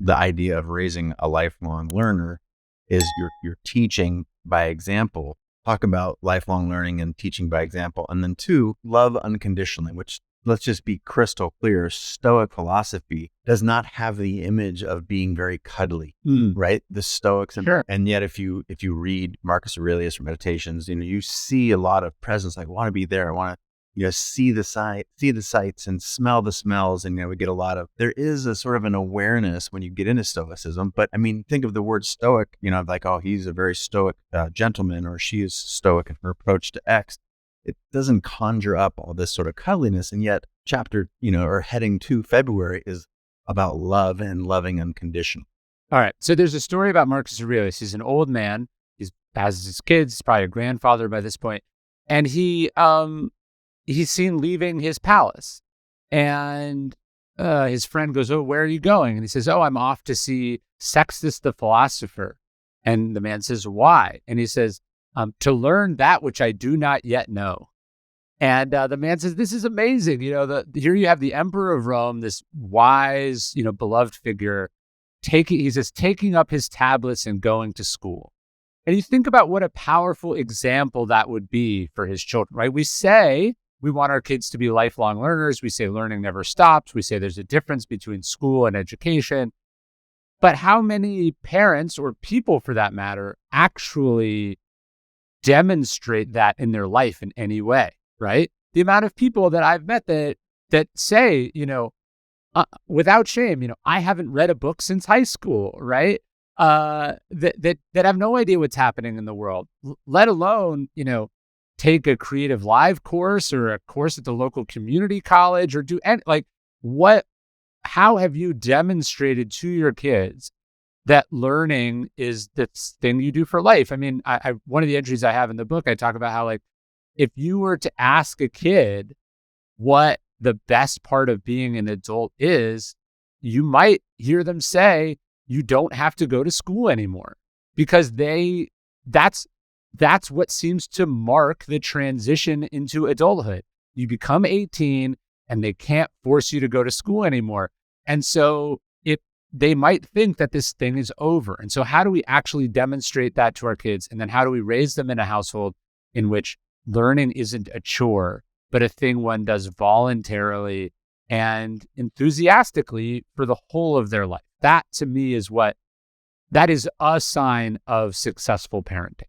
the idea of raising a lifelong learner is you're teaching by example. Talk about lifelong learning and teaching by example. And then 2, love unconditionally, which, let's just be crystal clear, Stoic philosophy does not have the image of being very cuddly, right? The Stoics, and yet if you read Marcus Aurelius or Meditations, you see a lot of presence. Like, I want to be there. I want to see the sights and smell the smells. And, we get a lot of, there is a sort of an awareness when you get into Stoicism. But I mean, think of the word Stoic, like, oh, he's a very Stoic gentleman, or she is Stoic in her approach to X. It doesn't conjure up all this sort of cuddliness. And yet chapter, or heading 2 February is about love and loving unconditional. All right. So there's a story about Marcus Aurelius. He's an old man. He has his kids. He's probably a grandfather by this point. And he's seen leaving his palace, and his friend goes, "Oh, where are you going?" And he says, "Oh, I'm off to see Sextus the philosopher." And the man says, "Why?" And he says, "To learn that which I do not yet know." And the man says, "This is amazing. Here you have the emperor of Rome, this wise, beloved figure, taking up his tablets and going to school." And you think about what a powerful example that would be for his children, right? We say we want our kids to be lifelong learners. We say learning never stops. We say there's a difference between school and education. But how many parents, or people for that matter, actually demonstrate that in their life in any way, right? The amount of people that I've met that say, without shame, I haven't read a book since high school, right? That have no idea what's happening in the world, let alone, take a creative live course or a course at the local community college, or do how have you demonstrated to your kids that learning is the thing you do for life? I mean, I one of the entries I have in the book, I talk about how, if you were to ask a kid what the best part of being an adult is, you might hear them say, you don't have to go to school anymore, because that's what seems to mark the transition into adulthood. You become 18 and they can't force you to go to school anymore. And so they might think that this thing is over. And so how do we actually demonstrate that to our kids? And then how do we raise them in a household in which learning isn't a chore, but a thing one does voluntarily and enthusiastically for the whole of their life? That, to me, is a sign of successful parenting.